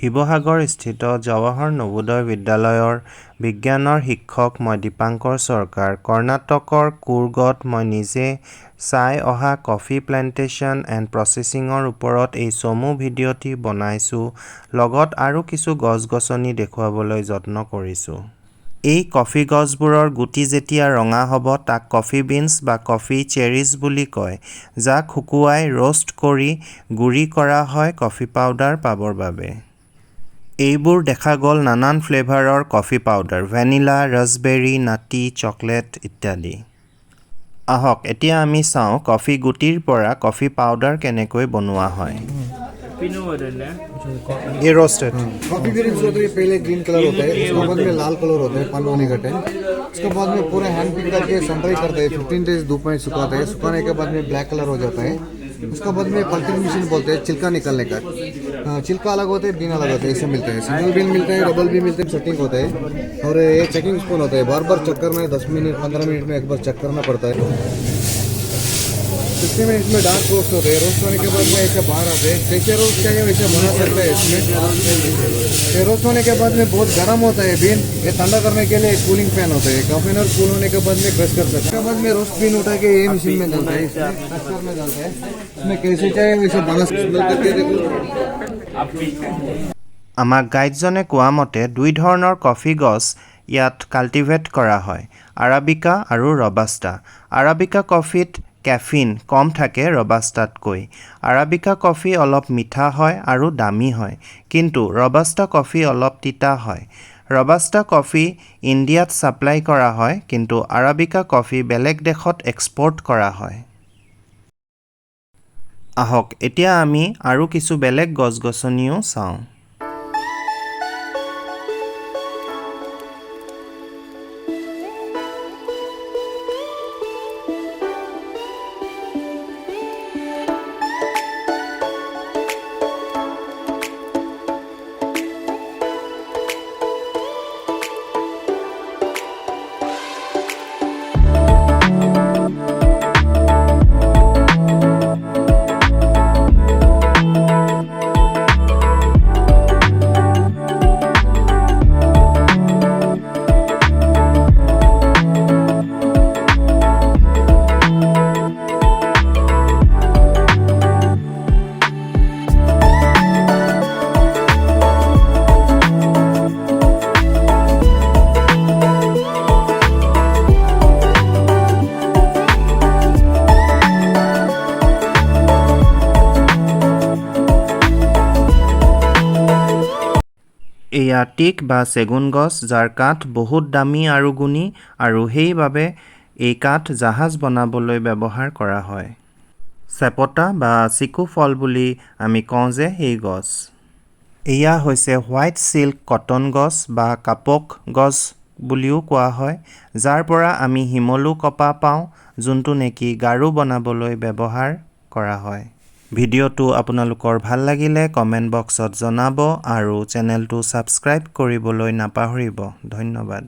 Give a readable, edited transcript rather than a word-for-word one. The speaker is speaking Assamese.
শিৱসাগৰ স্থিত জৱাহৰ নবোদয় বিদ্যালয়ৰ বিজ্ঞানৰ শিক্ষক মই দীপাংকৰ চৰকাৰ। কৰ্ণাটকৰ কুৰ্গত মই নিজে চাই অহা কফি প্লেণ্টেশ্যন এণ্ড প্ৰচেছিঙৰ ওপৰত এই চমু ভিডিঅ'টি বনাইছোঁ, লগত আৰু কিছু গছ-গছনি দেখুৱাবলৈ যত্ন কৰিছোঁ। এই কফি গছবোৰৰ গুটি যেতিয়া ৰঙা হ'ব তাক কফি বিনছ বা কফি চেৰিজ বুলি কয়, যাক শুকুৱাই ৰোষ্ট কৰি গুড়ি কৰা হয় কফি পাউডাৰ পাবৰ বাবে। এইবোৰ দেখা গ'ল নানান ফ্লেভাৰৰ কফি পাউডাৰ, ভেনিলা, ৰাজবেৰী, নাটী, চকলেট ইত্যাদি। আহক এতিয়া আমি চাওঁ কফি গুটিৰ পৰা কফি পাউডাৰ কেনেকৈ বনোৱা হয়। ये रोस्टेड कॉफी ग्रीन्स होते हैं, पहले ग्रीन कलर होता है, उसके बाद में लाल कलर होता है पन होने का टाइम। उसके बाद में पूरा हैंड पिक करके सनड्राई करते हैं, 15 डेज धूप में सुखाते हैं। सुखाने के बाद में ब्लैक कलर हो जाता है। उसके बाद में पल्पिंग मशीन बोलते हैं छिलका निकलने का। छिलका अलग होता है, बीन अलग होता है, ऐसे मिलता है। सिंगल बीन मिलता है, डबल भी मिलता है, सेटिंग होता है। और ये चेकिंग स्पून होता है, बार बार चेक करना है, 10 मिनट 15 मिनट में एक बार चेक करना पड़ता है। 60 मिनट में डार्क रोस्ट होते हैं। रोस्ट होने के बाद में ऐसे बाहर आते हैं, जैसे रोस्ट चाहिए वैसे बना सकते हैं इसमें। ये रोस्ट होने के बाद में बहुत गर्म होता है बीन, ये ठंडा करने के लिए कूलिंग फैन होता है। कॉफी कूल होने के बाद में क्रश कर सकते हैं। उसके बाद में रोस्ट बीन उठा के ये मशीन में डालता है, क्रशर में डालता है। इसमें कैसे चाहिए वैसे बना सकते हैं। আমাক গাইডজনে কোৱা মতে দুই ধৰণৰ কফি গছ ইয়াত কাল্টিভেট কৰা হয়, আৰাবিকা আৰু ৰবাষ্টা। আৰাবিকা কফিত কেফিন কম থাকে ৰবাষ্টাতকৈ। আৰাবিকা কফি অলপ মিঠা হয় আৰু দামী হয়, কিন্তু ৰবাষ্টা কফি অলপ তিতা হয়। ৰবাষ্টা কফি ইণ্ডিয়াত ছাপ্লাই কৰা হয়, কিন্তু আৰাবিকা কফি বেলেগ দেশত এক্সপৰ্ট কৰা হয়। আহক এতিয়া আমি আৰু কিছু বেলেগ গছ-গছনিও চাওঁ। এয়া টিক বা চেগুন গছ, যাৰ কাঠ বহুত দামী আৰু গুণী, আৰু সেইবাবে এই কাঠ জাহাজ বনাবলৈ ব্যৱহাৰ কৰা হয়। চেপটা বা চিকু ফল বুলি আমি কওঁ যে এই গছ। এয়া হৈছে হোৱাইট চিল্ক কটন গছ বা কাপক গছ বুলিও কোৱা হয়, যাৰ পৰা আমি শিমলু কপাহ পাওঁ, যোনটো নেকি গাৰু বনাবলৈ ব্যৱহাৰ কৰা হয়। ভিডিঅ'টো আপোনালোকৰ ভাল লাগিলে কমেণ্ট বক্সত জনাব আৰু চেনেলটো ছাবস্ক্ৰাইব কৰিবলৈ নাপাহৰিব। ধন্যবাদ।